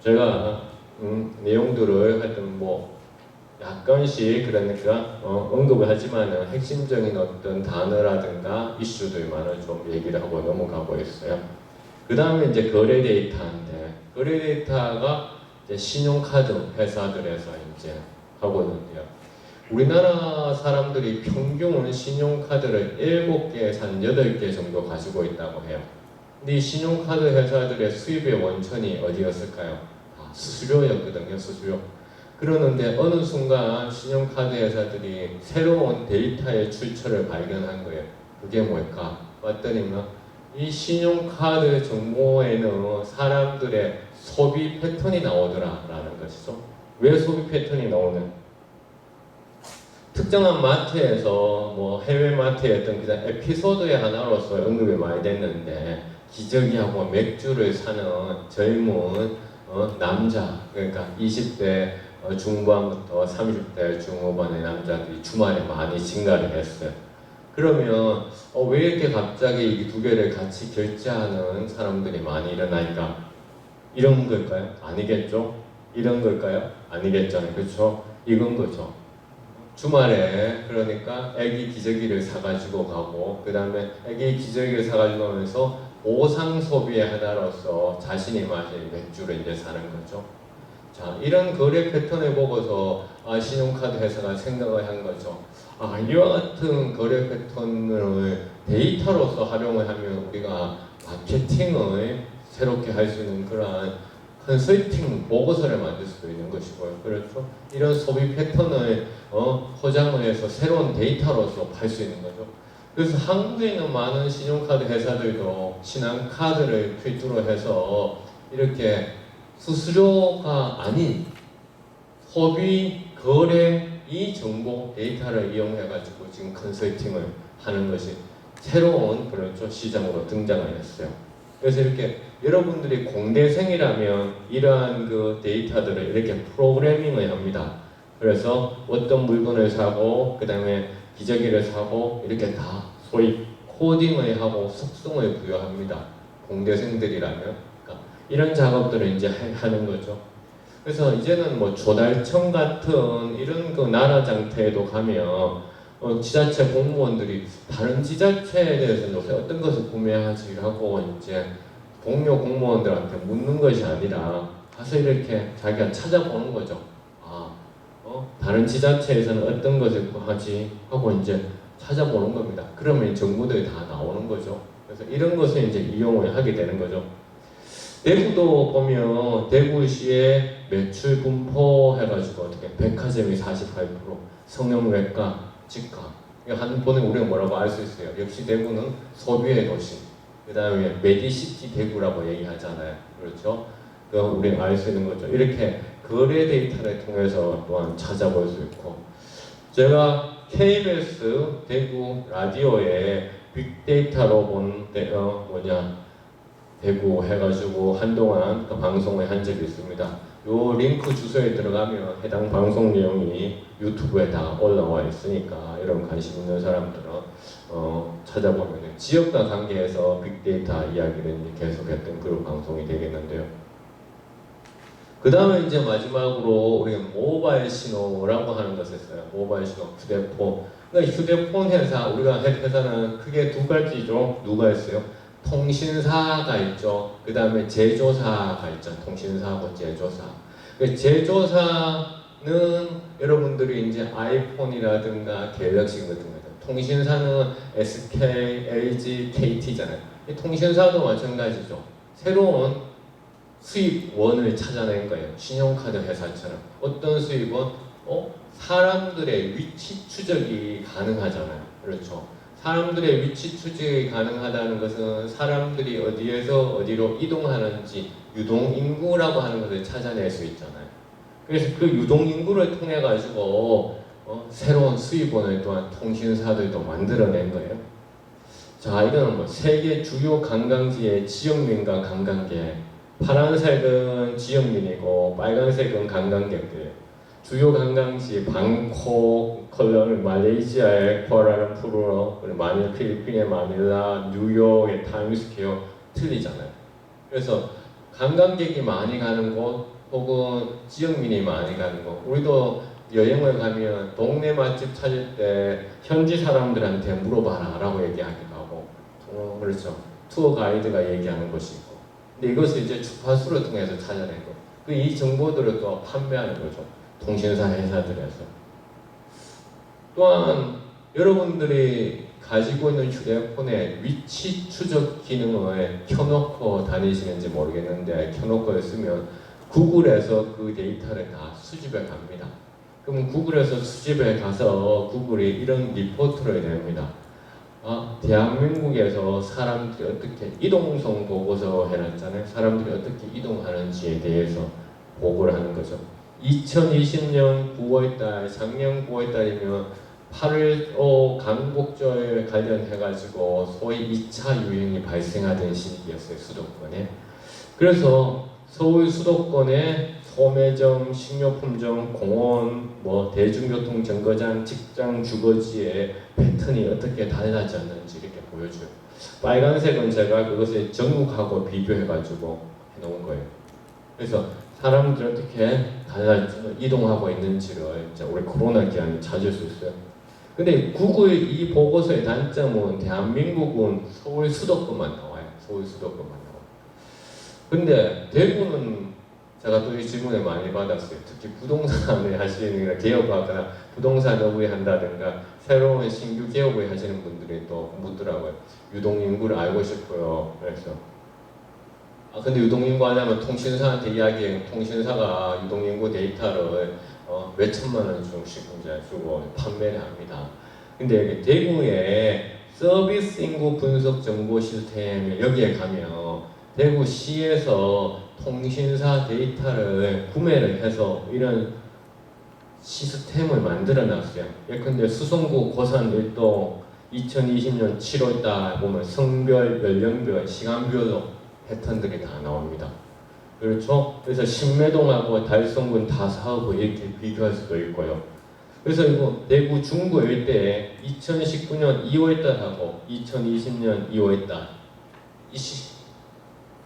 제가 내용들을 하여튼 뭐 약간씩 그러니까 언급을 하지만은 핵심적인 어떤 단어라든가 이슈들만을 좀 얘기를 하고 넘어가고 있어요. 그 다음에 이제 거래 데이터인데 거래 데이터가 이제 신용카드 회사들에서 이제 하거든요. 우리나라 사람들이 평균 신용카드를 7개에서 한 8개 정도 가지고 있다고 해요. 근데 이 신용카드 회사들의 수입의 원천이 어디였을까요? 수수료였거든요, 수수료. 그러는데 어느 순간 신용카드 회사들이 새로운 데이터의 출처를 발견한 거예요. 그게 뭘까? 봤더니만 이 신용카드 정보에는 사람들의 소비 패턴이 나오더라라는 것이죠. 왜 소비 패턴이 나오는? 특정한 마트에서 뭐 해외 마트의 어떤 그냥 에피소드의 하나로서 언급이 많이 됐는데 기저귀하고 맥주를 사는 젊은 남자, 그러니까 20대 중반부터 30대 중후반의 남자들이 주말에 많이 증가를 했어요. 그러면 왜 이렇게 갑자기 이 두 개를 같이 결제하는 사람들이 많이 일어나니까 이런 걸까요? 아니겠죠? 이런 걸까요? 아니겠잖아요. 그렇죠? 이건 거죠. 주말에 그러니까 애기 기저귀를 사가지고 가고 그 다음에 애기 기저귀를 사가지고 가면서 보상 소비의 하나로서 자신이 마실 맥주를 이제 사는 거죠. 자, 이런 거래 패턴을 보고서 신용카드 회사가 생각을 한 거죠. 이와 같은 거래 패턴을 데이터로서 활용을 하면 우리가 마케팅을 새롭게 할 수 있는 그러한 컨설팅 보고서를 만들 수도 있는 것이고요. 그렇죠? 이런 소비 패턴을 포장을 해서 새로운 데이터로서 팔 수 있는 거죠. 그래서 한국에 있는 많은 신용카드 회사들도 신한카드를 필두로 해서 이렇게 수수료가 아닌 소비 거래 이 정보 데이터를 이용해 가지고 지금 컨설팅을 하는 것이 새로운 그렇죠 시장으로 등장을 했어요. 그래서 이렇게 여러분들이 공대생이라면 이러한 그 데이터들을 이렇게 프로그래밍을 합니다. 그래서 어떤 물건을 사고 그 다음에 기저귀를 사고 이렇게 다 소위 코딩을 하고 속성을 부여합니다. 공대생들이라면 그러니까 이런 작업들을 이제 하는 거죠. 그래서 이제는 뭐 조달청 같은 이런 그 나라 장터에도 가면 지자체 공무원들이 다른 지자체에 대해서 요새 어떤 것을 구매하지 하고 이제 동료 공무원들한테 묻는 것이 아니라 가서 이렇게 자기가 찾아보는 거죠. 다른 지자체에서는 어떤 것을 하지 하고 이제 찾아보는 겁니다. 그러면 정보들이 다 나오는 거죠. 그래서 이런 것을 이제 이용을 하게 되는 거죠. 대구도 보면 대구시의 매출 분포 해가지고 어떻게 백화점이 48%, 성형외과, 치과 한 번에 우리가 뭐라고 알 수 있어요. 역시 대구는 소비의 도시. 그 다음에 메디시티 대구라고 얘기하잖아요. 그렇죠? 그 우리가 알 수 있는 거죠. 이렇게 거래 데이터를 통해서 또한 찾아볼 수 있고 제가 KBS 대구 라디오에 빅데이터로 본 대구 해가지고 한동안 그 방송을 한 적이 있습니다. 요 링크 주소에 들어가면 해당 방송 내용이 유튜브에 다 올라와 있으니까 이런 관심 있는 사람들은 찾아보면 지역과 관계해서 빅데이터 이야기를 계속했던 그런 방송이 되겠는데요. 그 다음에 이제 마지막으로 우리가 모바일 신호라고 하는 것을 써요. 모바일 신호, 휴대폰. 그러니까 휴대폰 회사, 우리가 회사는 크게 두 가지죠. 누가 있어요? 통신사가 있죠. 그 다음에 제조사가 있죠. 통신사하고 제조사. 제조사는 여러분들이 이제 아이폰이라든가 갤럭시 같은 거죠. 통신사는 SK, LG, KT잖아요. 이 통신사도 마찬가지죠. 새로운 수입원을 찾아낸 거예요. 신용카드 회사처럼. 어떤 수입원? 사람들의 위치 추적이 가능하잖아요. 그렇죠. 사람들의 위치 추적이 가능하다는 것은 사람들이 어디에서 어디로 이동하는지 유동인구라고 하는 것을 찾아낼 수 있잖아요. 그래서 그 유동인구를 통해 가지고 새로운 수입원을 또한 통신사들도 만들어낸 거예요. 자, 이거는 뭐 세계 주요 관광지의 지역민과 관광객. 파란색은 지역민이고 빨간색은 관광객들. 주요 관광지 방콕, 컬럼, 말레이시아의 쿠알라룸푸르, 그리고 필리핀의 마닐라, 뉴욕의 타임스퀘어 틀리잖아요. 그래서 관광객이 많이 가는 곳 혹은 지역민이 많이 가는 곳. 우리도 여행을 가면 동네 맛집 찾을 때 현지 사람들한테 물어봐라 라고 얘기하기도 하고, 그렇죠. 투어 가이드가 얘기하는 것이 있고. 근데 이것을 이제 주파수를 통해서 찾아내고, 이 정보들을 또 판매하는 거죠. 통신사 회사들에서. 또한 여러분들이 가지고 있는 휴대폰에 위치 추적 기능을 켜놓고 다니시는지 모르겠는데, 켜놓고 있으면 구글에서 그 데이터를 다 수집해 갑니다. 그럼 구글에서 수집해 가서 구글이 이런 리포트를 냅니다. 대한민국에서 사람들이 어떻게 이동성 보고서 해놨잖아요. 사람들이 어떻게 이동하는지에 대해서 보고를 하는 거죠. 2020년 9월달, 작년 9월달이면 8.15 강복절 관련해가지고 소위 2차 유행이 발생하던 시기였어요. 수도권에. 그래서 서울 수도권에 소매점, 식료품점, 공원, 대중교통 정거장, 직장, 주거지의 패턴이 어떻게 달라졌는지 이렇게 보여줘요. 빨간색은 제가 그것을 전국하고 비교해가지고 해놓은 거예요. 그래서 사람들이 어떻게 이동하고 있는지를 이제 우리 코로나 기간에 찾을 수 있어요. 근데 구글 이 보고서의 단점은 대한민국은 서울 수도권만 나와요. 서울 수도권만 나와요. 근데 대구는 제가 또 이 질문을 많이 받았어요. 특히 부동산을 하시는 개업하거나 부동산 업을 한다든가 새로운 신규 개업을 하시는 분들이 또 묻더라고요. 유동인구를 알고 싶고요. 그래서 근데 유동인구 하려면 통신사한테 이야기해. 통신사가 유동인구 데이터를 몇 천만 원 정도씩 이제 주고 판매를 합니다. 근데 대구에 서비스 인구 분석 정보 시스템 여기에 가면 대구시에서 통신사 데이터를 구매를 해서 이런 시스템을 만들어 놨어요. 예컨대 수성구 고산 1동 2020년 7월달 보면 성별, 연령별, 시간별로 패턴들이 다 나옵니다. 그렇죠? 그래서 신매동하고 달성군 다사하고 이렇게 비교할 수도 있고요. 그래서 이거 대구 중구 일대에 2019년 2월달하고 2020년 2월달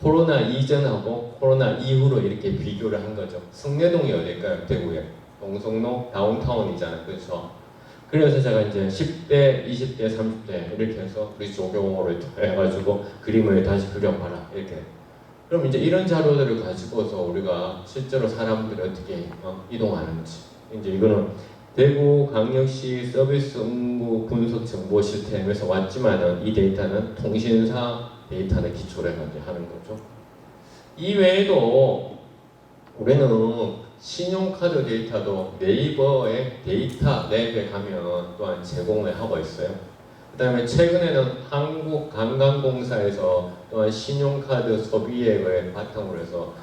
코로나 이전하고 코로나 이후로 이렇게 비교를 한 거죠. 성내동이 어딜까요? 대구에. 동성로 다운타운이잖아요. 그렇죠? 그래서 제가 이제 10대, 20대, 30대 이렇게 해서 우리 조경호를 해가지고 그림을 다시 그려봐라 이렇게. 그럼 이제 이런 자료들을 가지고서 우리가 실제로 사람들이 어떻게 이동하는지, 이제 이거는 대구광역시 서비스 응무 분석 정보 시스템에서 왔지만은 이 데이터는 통신사 데이터를 기초로 해가지고 하는 거죠. 이 외에도 우리는 신용카드 데이터도 네이버의 데이터 랩에 가면 또한 제공을 하고 있어요. 그 다음에 최근에는 한국관광공사에서 또한 신용카드 소비액을 바탕으로 해서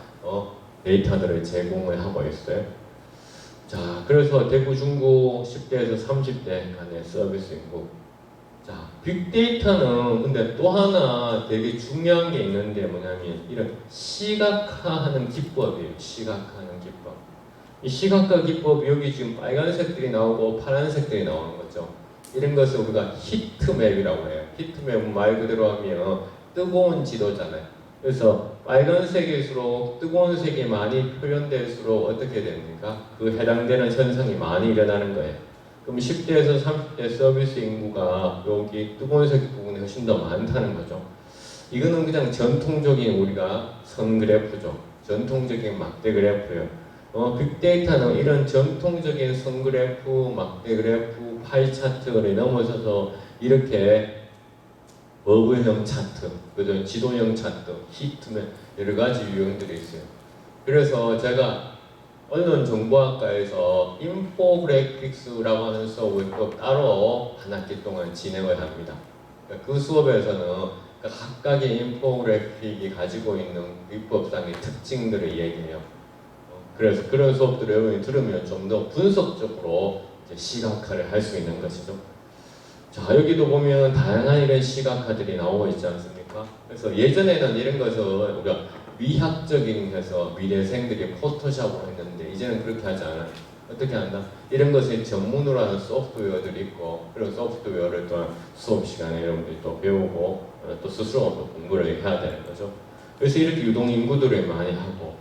데이터들을 제공을 하고 있어요. 자, 그래서 대구 중구 10대에서 30대 간의 서비스 인구. 자, 빅데이터는 근데 또 하나 되게 중요한 게 있는데 뭐냐면 이런 시각화하는 기법이에요. 시각화하는 기법. 이 시각화 기법 여기 지금 빨간색들이 나오고 파란색들이 나오는 거죠. 이런 것을 우리가 히트맵이라고 해요. 히트맵은 말 그대로 하면 뜨거운 지도잖아요. 그래서 빨간색일수록 뜨거운 색이 많이 표현될수록 어떻게 됩니까? 그 해당되는 현상이 많이 일어나는 거예요. 그럼 10대에서 30대 서비스 인구가 여기 뜨거운색 부분이 훨씬 더 많다는 거죠. 이거는 그냥 전통적인 우리가 선 그래프죠. 전통적인 막대 그래프예요. 빅데이터는 이런 전통적인 선 그래프, 막대 그래프, 파이 차트를 넘어서서 이렇게 버블형 차트, 그죠? 지도형 차트, 히트맵 여러 가지 유형들이 있어요. 그래서 제가 언론정보학과에서 인포그래픽스라고 하는 수업을 또 따로 한 학기 동안 진행을 합니다. 그 수업에서는 각각의 인포그래픽이 가지고 있는 비법상의 특징들을 얘기해요. 그래서 그런 수업들을 여러분이 들으면 좀 더 분석적으로 이제 시각화를 할 수 있는 것이죠. 자, 여기도 보면 다양한 이런 시각화들이 나오고 있지 않습니까? 그래서 예전에는 이런 것을 우리가 위학적인 해서 미대생들이 포토샵을 했는데 이제는 그렇게 하지 않아요. 어떻게 한다? 이런 것을 전문으로 하는 소프트웨어들이 있고, 그런 소프트웨어를 또한 수업 시간에 여러분들이 또 배우고 또 스스로 또 공부를 해야 되는 거죠. 그래서 이렇게 유동인구도를 많이 하고,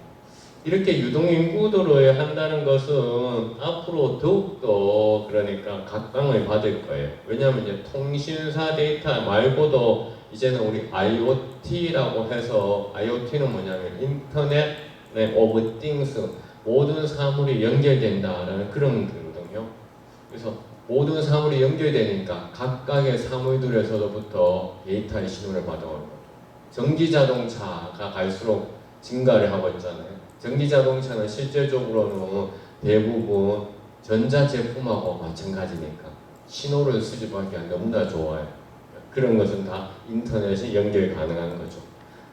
이렇게 유동인구도를 한다는 것은 앞으로 더욱더 그러니까 각광을 받을 거예요. 왜냐하면 이제 통신사 데이터 말고도 이제는 우리 IoT라고 해서, IoT는 뭐냐면 인터넷 오브 띵스, 모든 사물이 연결된다라는 그런 거거든요. 그래서 모든 사물이 연결되니까 각각의 사물들에서부터 데이터의 신호를 받아오는 거죠. 전기자동차가 갈수록 증가를 하고 있잖아요. 전기자동차는 실제적으로는 대부분 전자제품하고 마찬가지니까 신호를 수집하기가 너무나 좋아요. 그런 것은 다 인터넷이 연결 가능한 거죠.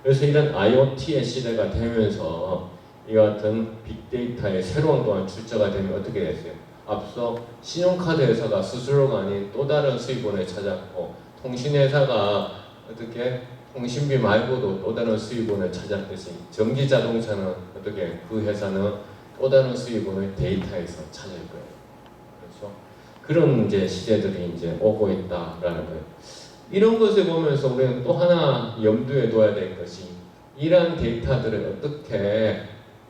그래서 이런 IoT의 시대가 되면서 이 같은 빅데이터의 새로운 또한 출처가 되면 어떻게 됐어요? 앞서 신용카드 회사가 스스로가 아닌 또 다른 수입원을 찾았고, 통신회사가 어떻게 통신비 말고도 또 다른 수입원을 찾았듯이, 전기자동차는 어떻게 그 회사는 또 다른 수입원을 데이터에서 찾을 거예요. 그렇죠? 그런 이제 시대들이 이제 오고 있다라는 거예요. 이런 것을 보면서 우리는 또 하나 염두에 둬야 될 것이, 이러한 데이터들을 어떻게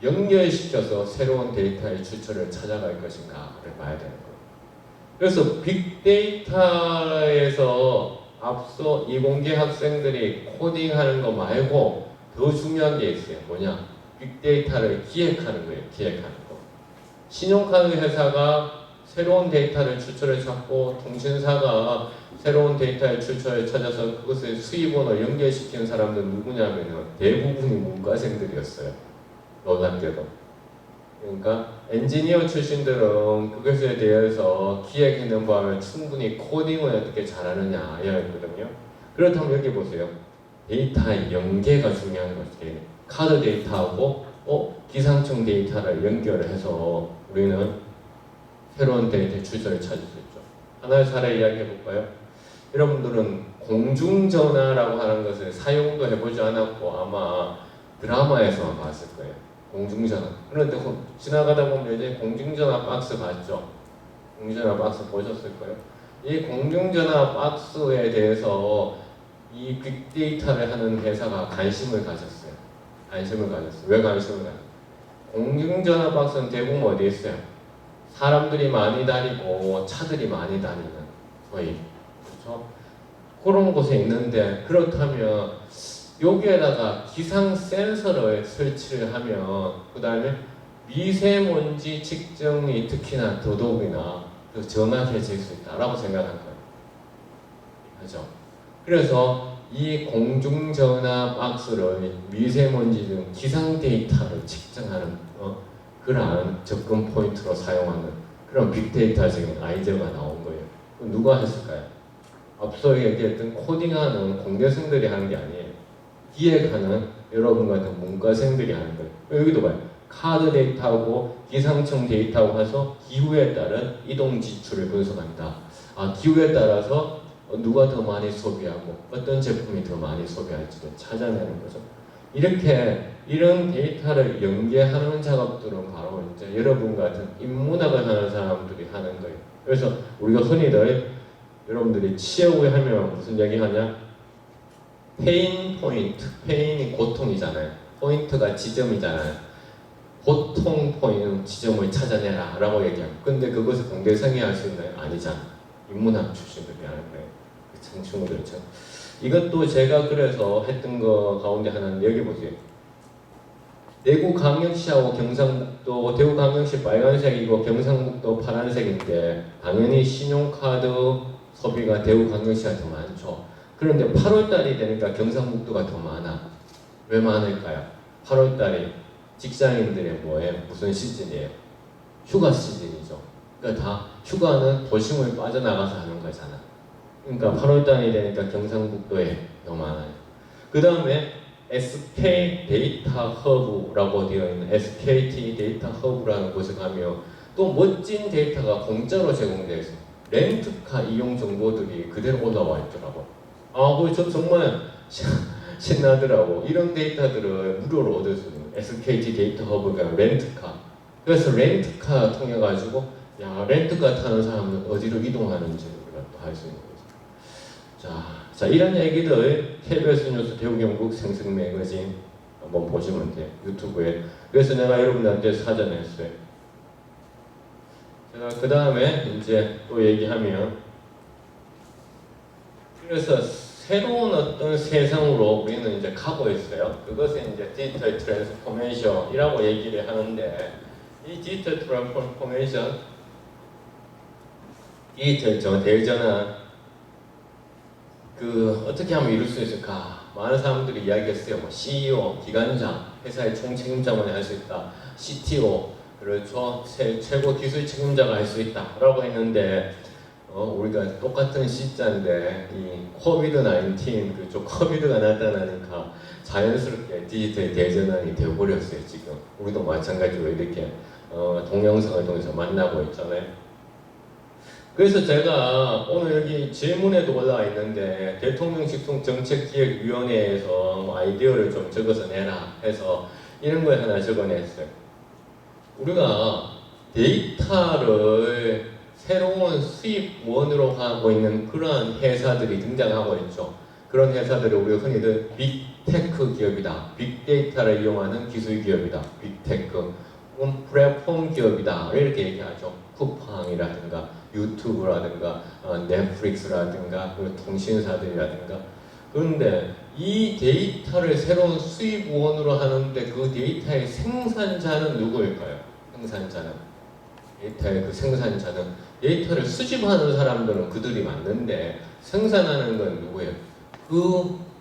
연결시켜서 새로운 데이터의 출처를 찾아갈 것인가를 봐야 되는 거예요. 그래서 빅데이터에서 앞서 이공계 학생들이 코딩하는 거 말고 더 중요한 게 있어요. 뭐냐? 빅데이터를 기획하는 거예요. 기획하는 거. 신용카드 회사가 새로운 데이터를 출처를 찾고, 통신사가 새로운 데이터의 출처를 찾아서 그것을 수입원으로 연결시키는 사람들은 누구냐면은 대부분이 문과생들이었어요. 놀랍게도. 그러니까 엔지니어 출신들은 그것에 대해서 기획해낸 바에 충분히 코딩을 어떻게 잘하느냐 이거거든요. 그렇다면 여기 보세요. 데이터의 연계가 중요한 것이, 카드 데이터하고 기상청 데이터를 연결을 해서 우리는 새로운 데이터의 출처를 찾을 수 있죠. 하나의 사례 이야기해 볼까요? 여러분들은 공중전화라고 하는 것을 사용도 해보지 않았고 아마 드라마에서만 봤을 거예요. 공중전화. 그런데 지나가다 보면 이제 공중전화 박스 봤죠? 공중전화 박스 보셨을 거예요. 이 공중전화 박스에 대해서 이 빅데이터를 하는 회사가 관심을 가졌어요. 관심을 가졌어요. 왜 관심을 가졌어요? 공중전화 박스는 대부분 어디에 있어요? 사람들이 많이 다니고 차들이 많이 다니는 거의, 그렇죠? 그런 곳에 있는데, 그렇다면 여기에다가 기상 센서를 설치를 하면 그 다음에 미세먼지 측정이 특히나 더더욱이나 더 정확해질 수 있다라고 생각한 거예요. 그렇죠? 그래서 이 공중전화 박스를 미세먼지 등 기상 데이터를 측정하는 그러한 접근 포인트로 사용하는 그런 빅데이터적인 아이디어가 나온 거예요. 누가 했을까요? 앞서 얘기했던 코딩하는 공대생들이 하는 게 아니에요. 기획하는 여러분 같은 문과생들이 하는 거예요. 여기도 봐요. 카드 데이터하고 기상청 데이터하고 해서 기후에 따른 이동 지출을 분석한다. 기후에 따라서 누가 더 많이 소비하고 어떤 제품이 더 많이 소비할지를 찾아내는 거죠. 이렇게 이런 데이터를 연계하는 작업들은 바로 이제 여러분 같은 인문학을 하는 사람들이 하는 거예요. 그래서 우리가 흔히들 여러분들이 취업을 하면 무슨 얘기 하냐? 페인 포인트, 페인이 고통이잖아요. 포인트가 지점이잖아요. 고통 포인트 지점을 찾아내라 라고 얘기합니다. 근데 그것을 공대생이 할 수 있나요? 아니잖아. 인문학 출신들이 하는 거예요. 그 청춘들죠. 이것도 제가 그래서 했던 거 가운데 하나는 여기 보세요. 대구광역시하고 경상북도, 대구광역시 빨간색이고 경상북도 파란색인데 당연히 신용카드 소비가 대구광역시가 더 많죠. 그런데 8월달이 되니까 경상북도가 더 많아. 왜 많을까요? 8월달이 직장인들의 뭐예요? 무슨 시즌이에요? 휴가 시즌이죠. 그러니까 다 휴가는 도심을 빠져나가서 하는 거잖아. 그러니까 8월달이 되니까 경상북도에 더 많아요. 그 다음에 SK 데이터 허브라고 되어 있는 SKT 데이터 허브라는 곳에 가면 또 멋진 데이터가 공짜로 제공되어 있어요. 렌트카 이용 정보들이 그대로 올라와 있더라고요. 저 정말 신나더라고. 이런 데이터들을 무료로 얻을 수 있는 SKT 데이터 허브가 렌트카. 그래서 렌트카 통해 가지고 렌트카 타는 사람은 어디로 이동하는지 우리가 또 알 수 있는 거죠. 자, 이런 얘기들 KBS 뉴스 대구경북 생생매거진 한번 보시면 돼요. 유튜브에. 그래서 내가 여러분들한테 사전에 했어요. 제가 그 다음에 이제 또 얘기하면, 그래서 새로운 어떤 세상으로 우리는 이제 가고 있어요. 그것은 이제 디지털 트랜스포메이션이라고 얘기를 하는데, 이 디지털 트랜스포메이션, 디지털 대전환, 어떻게 하면 이룰 수 있을까? 많은 사람들이 이야기했어요. 뭐 CEO, 기관장, 회사의 총책임자만이 할 수 있다. CTO, 그렇죠. 최고 기술 책임자가 할 수 있다라고 했는데, 우리가 똑같은 시자인데 이 코비드-19 그쪽 코비드가 나타나니까 자연스럽게 디지털 대전환이 되어버렸어요. 지금 우리도 마찬가지로 이렇게 동영상을 통해서 만나고 있잖아요. 그래서 제가 오늘 여기 질문에도 올라와 있는데, 대통령 직속 정책기획위원회에서 뭐 아이디어를 좀 적어서 내라 해서 이런 걸 하나 적어냈어요. 우리가 데이터를 새로운 수입원으로 하고 있는 그러한 회사들이 등장하고 있죠. 그런 회사들을 우리가 흔히들 빅테크 기업이다, 빅데이터를 이용하는 기술 기업이다, 빅테크, 플랫폼 기업이다 이렇게 얘기하죠. 쿠팡이라든가 유튜브라든가 넷플릭스라든가 통신사들이라든가. 그런데 이 데이터를 새로운 수입원으로 하는데 그 데이터의 생산자는 누구일까요? 생산자는, 데이터의 그 생산자는, 데이터를 수집하는 사람들은 그들이 맞는데 생산하는 건 누구예요?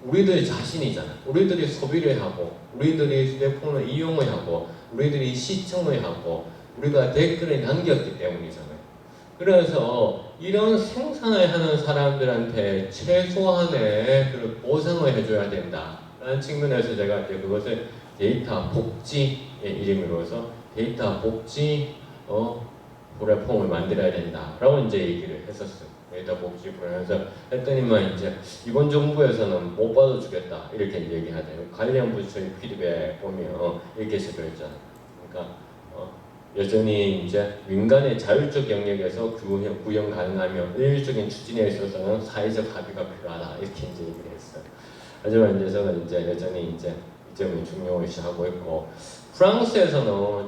우리들 자신이잖아. 우리들이 소비를 하고, 우리들이 휴대폰을 이용을 하고, 우리들이 시청을 하고, 우리가 댓글을 남겼기 때문이잖아요. 그래서 이런 생산을 하는 사람들한테 최소한의 그 보상을 해줘야 된다라는 측면에서 제가 이제 그것을 데이터 복지의 이름으로서 데이터 복지 플랫폼을 만들어야 된다라고 이제 얘기를 했었어요. 데이터 복지 플랫폼에서 했더니만 이제 이번 정부에서는 못 받아주겠다 이렇게 얘기하잖아요. 관련 부처의 피드백 보면 이렇게 적혀있잖아요. 그러니까 여전히 이제 민간의 자율적 영역에서 구현 가능하며 일률적인 추진에 있어서는 사회적 합의가 필요하다 이렇게 이제 얘기를 했어요. 하지만 이제 저는 이제 여전히 이제 이 점을 중요시하고 있고, 프랑스에서는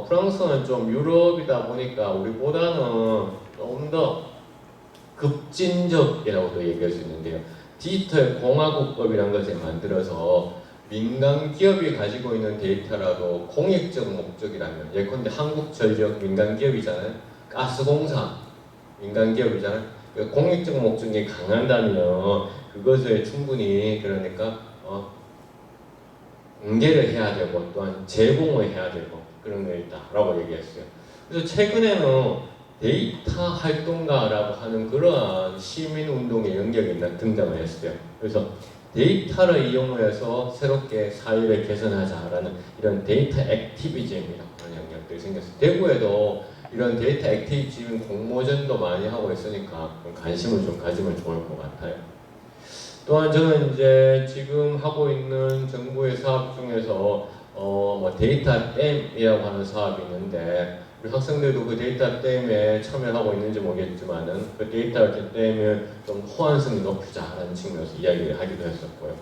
프랑스는 좀 유럽이다 보니까 우리보다는 좀 더 급진적이라고도 얘기할 수 있는데요. 디지털 공화국법이라는 것을 만들어서 민간 기업이 가지고 있는 데이터라도 공익적 목적이라면, 예컨대 한국전력 민간 기업이잖아요. 가스공사 민간 기업이잖아요. 공익적 목적이 강한다면 그것을 충분히 그러니까 공개를 해야 되고 또한 제공을 해야 되고 그런 게 있다라고 얘기했어요. 그래서 최근에는 데이터 활동가라고 하는 그러한 시민운동의 영역이 등장을 했어요. 그래서 데이터를 이용해서 새롭게 사회를 개선하자라는 이런 데이터 액티비즘이라는 영역들이 생겼어요. 대구에도 이런 데이터 액티비즘 공모전도 많이 하고 있으니까 관심을 좀 가지면 좋을 것 같아요. 또한 저는 이제 지금 하고 있는 정부의 사업 중에서 뭐 데이터 댐이라고 하는 사업이 있는데, 우리 학생들도 그 데이터 댐에 참여하고 있는지 모르겠지만은 그 데이터 댐을 좀 호환성이 높이자라는 측면에서 이야기를 하기도 했었고요.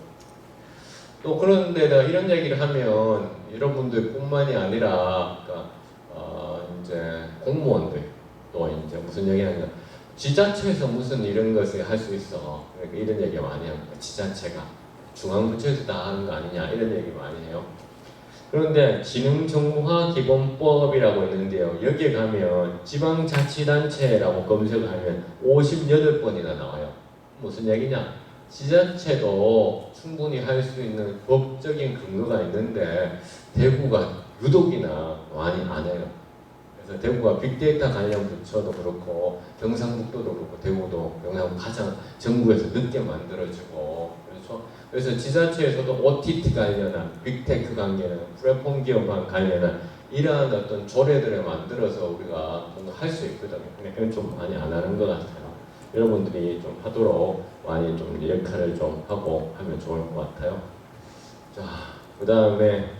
또 그런데다 이런 얘기를 하면 여러분들뿐만이 아니라 그러니까 이제 공무원들 또 이제 무슨 얘기하냐, 지자체에서 무슨 이런 것을 할 수 있어. 그러니까 이런 얘기 많이 합니다. 지자체가 중앙부처에서 다 하는 거 아니냐 이런 얘기 많이 해요. 그런데 지능정보화 기본법이라고 있는데요. 여기에 가면 지방자치단체라고 검색을 하면 58번이나 나와요. 무슨 얘기냐? 지자체도 충분히 할 수 있는 법적인 근거가 있는데 대구가 유독이나 많이 안 해요. 그래서 대구가 빅데이터 관련 부처도 그렇고 경상북도도 그렇고 대구도 경상북도 가장 전국에서 늦게 만들어지고, 그렇죠. 그래서 지자체에서도 OTT 관련한 빅테크 관련한 플랫폼 기업과 관련한 이러한 어떤 조례들을 만들어서 우리가 뭔가 할 수 있거든요. 근데 그건 좀 많이 안 하는 것 같아요. 여러분들이 좀 하도록 많이 좀 역할을 좀 하고 하면 좋을 것 같아요. 자, 그 다음에